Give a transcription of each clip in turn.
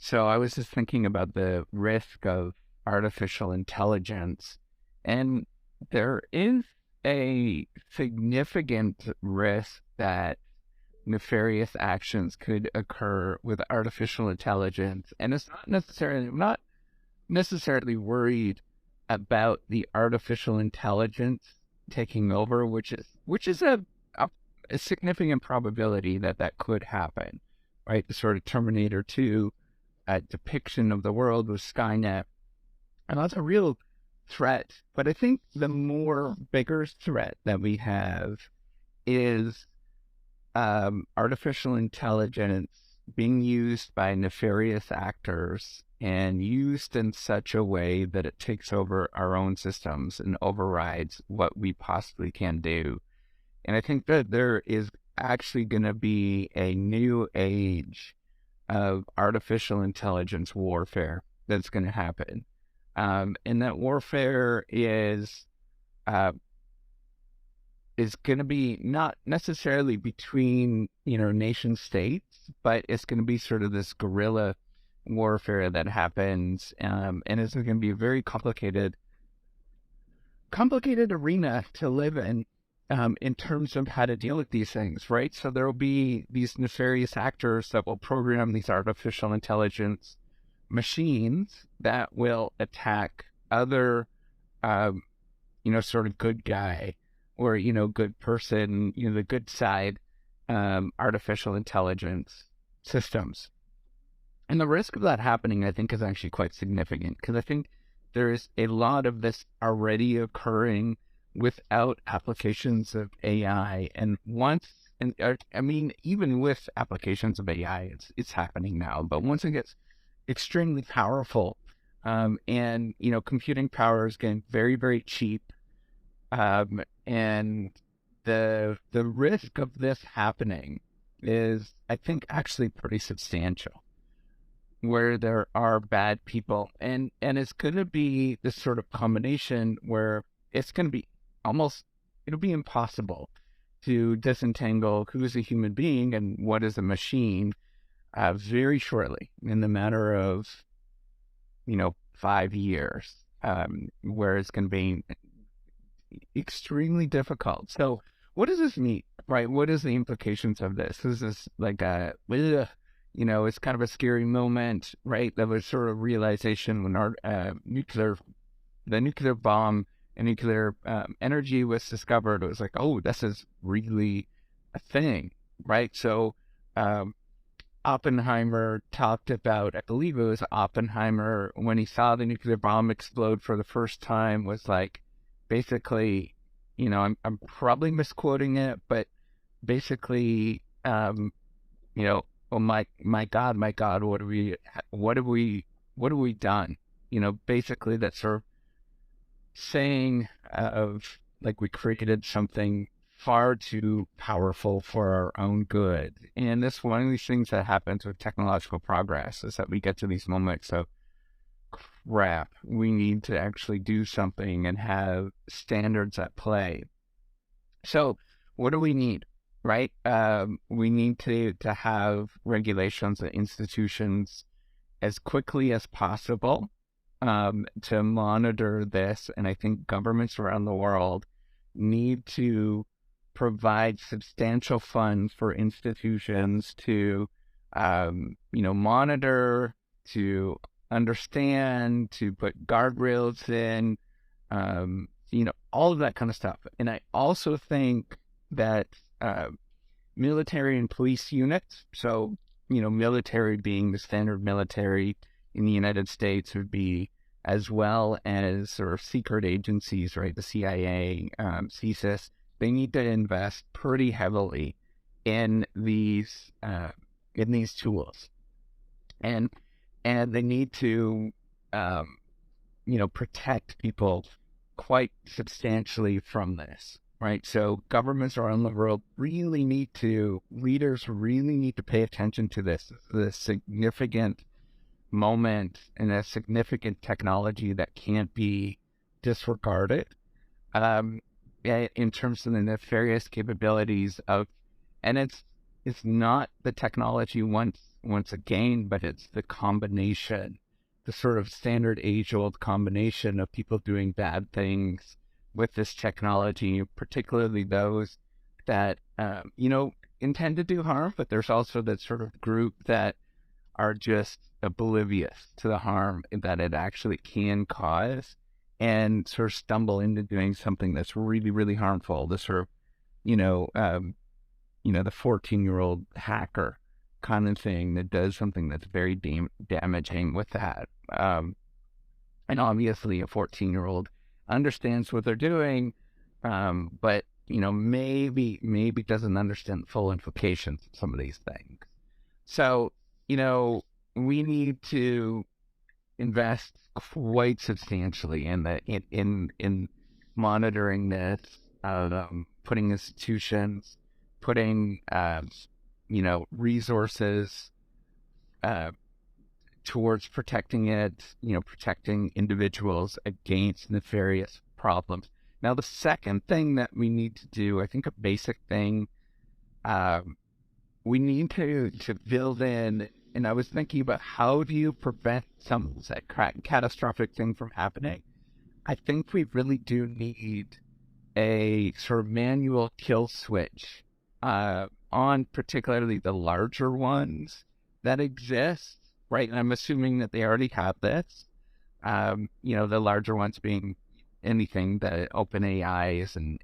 So I was just thinking about the risk of artificial intelligence, and there is a significant risk that nefarious actions could occur with artificial intelligence. And it's not necessarily, I'm not necessarily worried about the artificial intelligence taking over, which is a, a significant probability that that could happen, right? The sort of Terminator 2 depiction of the world with Skynet. And that's a real threat. But I think the more bigger threat that we have is artificial intelligence being used by nefarious actors and used in such a way that it takes over our own systems and overrides what we possibly can do. And I think that there is actually going to be a new age of artificial intelligence warfare that's going to happen. And that warfare uh, is going to be not necessarily between, nation states, but it's going to be sort of this guerrilla warfare that happens. And it's going to be a very complicated arena to live in terms of how to deal with these things, right? So there will be these nefarious actors that will program these artificial intelligence machines that will attack other, sort of good guy or, good person, the good side artificial intelligence systems. And the risk of that happening, I think, is actually quite significant because I think there is a lot of this already occurring without applications of AI. And I mean, even with applications of AI, it's happening now. But once it gets extremely powerful, and computing power is getting very, very cheap, and the risk of this happening is, I think, actually pretty substantial. Where there are bad people, and it's going to be this sort of combination where it's going to be almost, it'll be impossible to disentangle who is a human being and what is a machine very shortly, in the matter of 5 years, where it's going to be extremely difficult. So what does this mean, right? What is the implications of this? Is this like it's kind of a scary moment, right? That was sort of realization when our the nuclear bomb and nuclear energy was discovered. It was like, oh, this is really a thing, right? So Oppenheimer talked about, I believe it was Oppenheimer, when he saw the nuclear bomb explode for the first time, was like, basically, I'm probably misquoting it, but basically, oh my God, what have we done? Basically that sort of saying of like we created something far too powerful for our own good. And this one of these things that happens with technological progress is that we get to these moments of crap, we need to actually do something and have standards at play. So what do we need? Right? We need to have regulations and institutions as quickly as possible to monitor this. And I think governments around the world need to provide substantial funds for institutions to, monitor, to understand, to put guardrails in, all of that kind of stuff. And I also think that military and police units, so, military being the standard military in the United States would be, as well as sort of secret agencies, right? The CIA, CSIS, they need to invest pretty heavily in these tools, and they need to, protect people quite substantially from this, right? So governments around the world leaders really need to pay attention to this significant moment and a significant technology that can't be disregarded, in terms of the nefarious capabilities of, and it's not the technology once once again, but it's the combination, the sort of standard age-old combination of people doing bad things with this technology, particularly those that, intend to do harm, but there's also that sort of group that are just oblivious to the harm that it actually can cause and sort of stumble into doing something that's really, really harmful. The sort of, you know, um, the 14-year-old hacker kind of thing that does something that's very damaging with that. And obviously a 14-year-old understands what they're doing, but, maybe doesn't understand the full implications of some of these things. So, we need to invest quite substantially in in monitoring this, putting institutions, putting resources uh, towards protecting it, protecting individuals against nefarious problems. Now, the second thing that we need to do, I think a basic thing, we need to build in, and I was thinking about how do you prevent some catastrophic thing from happening. I think we really do need a sort of manual kill switch on particularly the larger ones that exist, right? And I'm assuming that they already have this. The larger ones being anything, the OpenAIs and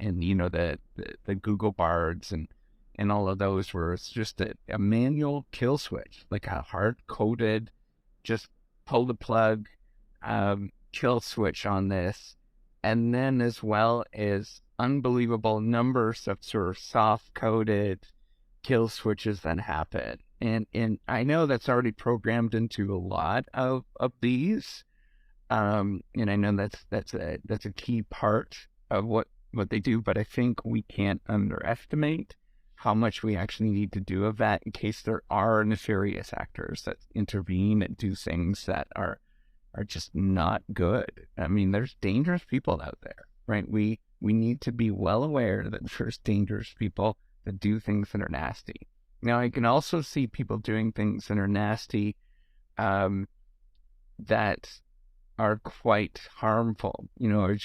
the Google Bards and all of those, where it's just a manual kill switch, like a hard-coded, just pull the plug, kill switch on this. And then as well as unbelievable numbers of sort of soft-coded kill switches that happen. And I know that's already programmed into a lot of these. And I know that's a key part of what they do, but I think we can't underestimate how much we actually need to do of that in case there are nefarious actors that intervene and do things that are just not good. I mean, there's dangerous people out there, right? We need to be well aware that there's dangerous people that do things that are nasty. Now, I can also see people doing things that are nasty, that are quite harmful, but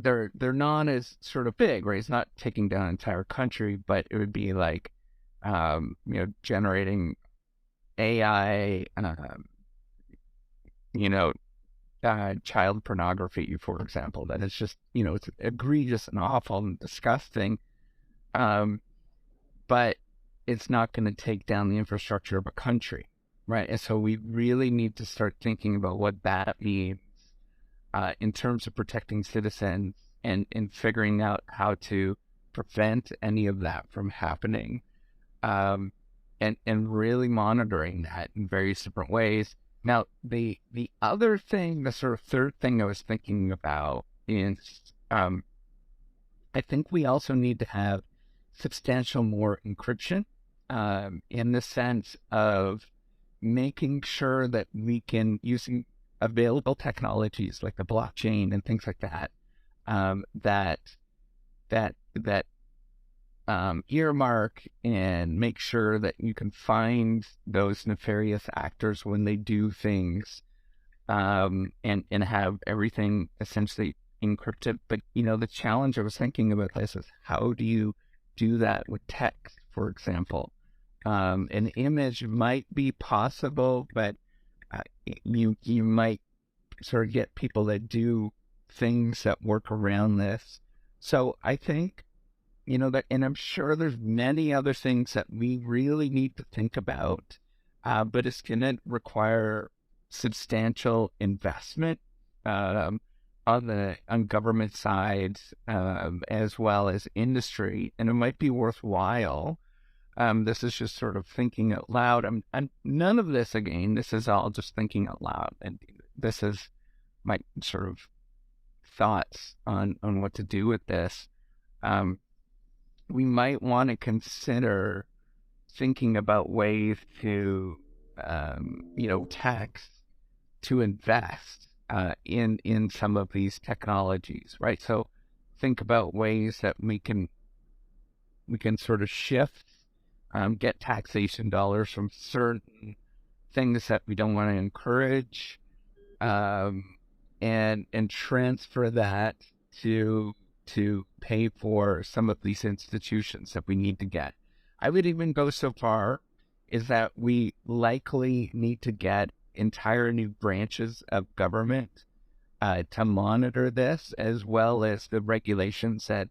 they're not as sort of big, right? It's not taking down an entire country, but it would be like, generating AI, child pornography, for example, that is just, it's egregious and awful and disgusting, but it's not going to take down the infrastructure of a country, right? And so we really need to start thinking about what that means in terms of protecting citizens and figuring out how to prevent any of that from happening, and really monitoring that in various different ways. Now, the other thing, the sort of third thing I was thinking about is, I think we also need to have substantial more encryption, in the sense of making sure that we can, using available technologies like the blockchain and things like that, that earmark and make sure that you can find those nefarious actors when they do things, and have everything essentially encrypted. But the challenge I was thinking about this is, how do you do that with text, for example? An image might be possible, but you might sort of get people that do things that work around this. So I think, that, and I'm sure there's many other things that we really need to think about, but it's going to require substantial investment, on government sides, as well as industry, and it might be worthwhile. This is just sort of thinking out loud. I'm none of this, again, this is all just thinking out loud, and this is my sort of thoughts on what to do with this. We might want to consider thinking about ways to, tax to invest in some of these technologies, right? So think about ways that we can sort of shift get taxation dollars from certain things that we don't want to encourage, um, and transfer that to pay for some of these institutions that we need to get. I would even go so far is that we likely need to get entire new branches of government to monitor this, as well as the regulations that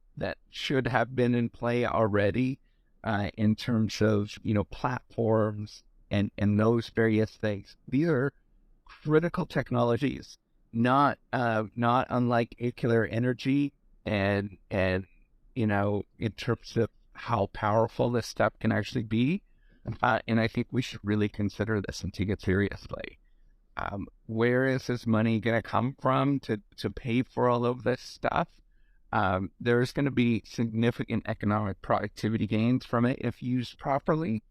should have been in play already in terms of platforms and those various things. These are critical technologies, not unlike nuclear energy, and in terms of how powerful this stuff can actually be. And I think we should really consider this and take it seriously. Where is this money going to come from to pay for all of this stuff? There's going to be significant economic productivity gains from it if used properly.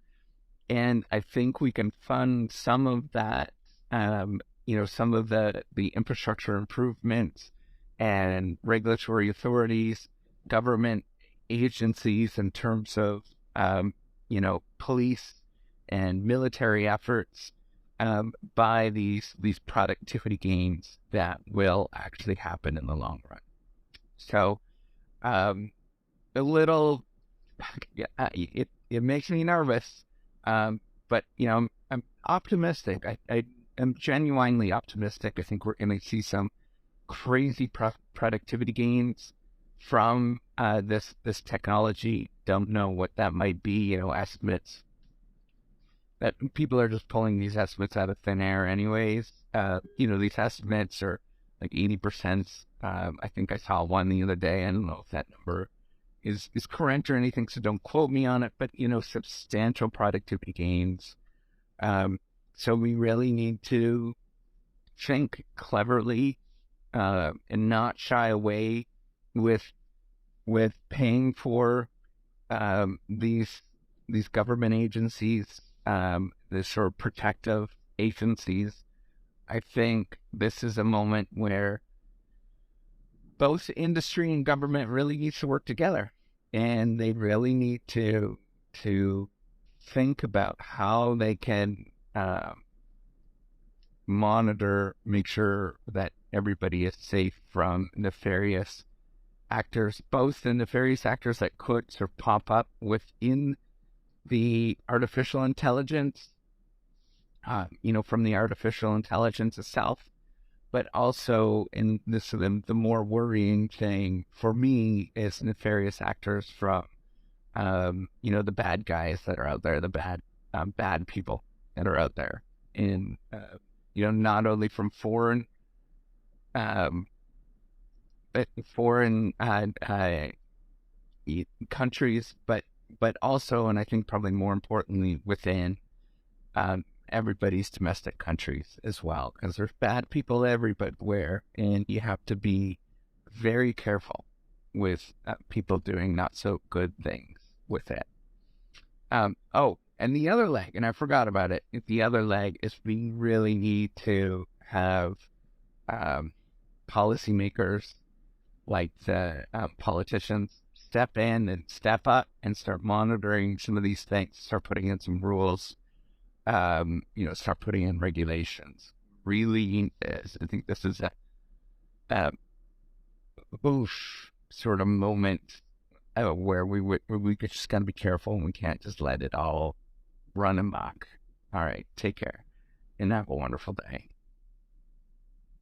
And I think we can fund some of that, some of the infrastructure improvements and regulatory authorities, government agencies in terms of, police and military efforts, by these productivity gains that will actually happen in the long run. So, a little, yeah, it makes me nervous, but I'm optimistic. I am genuinely optimistic. I think we're going to see some crazy productivity gains from this technology. Don't know what that might be. Estimates that people are just pulling these estimates out of thin air, anyways. These estimates are like 80%. I think I saw one the other day. I don't know if that number is correct or anything, so don't quote me on it, but substantial productivity gains. So we really need to think cleverly, and not shy away with paying for these government agencies, the sort of protective agencies. I think this is a moment where both industry and government really needs to work together, and they really need to think about how they can monitor, make sure that everybody is safe from nefarious actors, both the nefarious actors that could sort of pop up within the artificial intelligence, from the artificial intelligence itself, but also in this, the more worrying thing for me is nefarious actors from, the bad guys that are out there, the bad people that are out there, in, not only from foreign, but foreign countries, but also, and I think probably more importantly, within everybody's domestic countries as well, because there's bad people everywhere, and you have to be very careful with people doing not so good things with it. And the other leg, and I forgot about it, the other leg is we really need to have policymakers, like the politicians, step in and step up and start monitoring some of these things, start putting in some rules, start putting in regulations. Really, I think this is a sort of moment where we just gotta be careful, and we can't just let it all run amok. All right, take care, and have a wonderful day.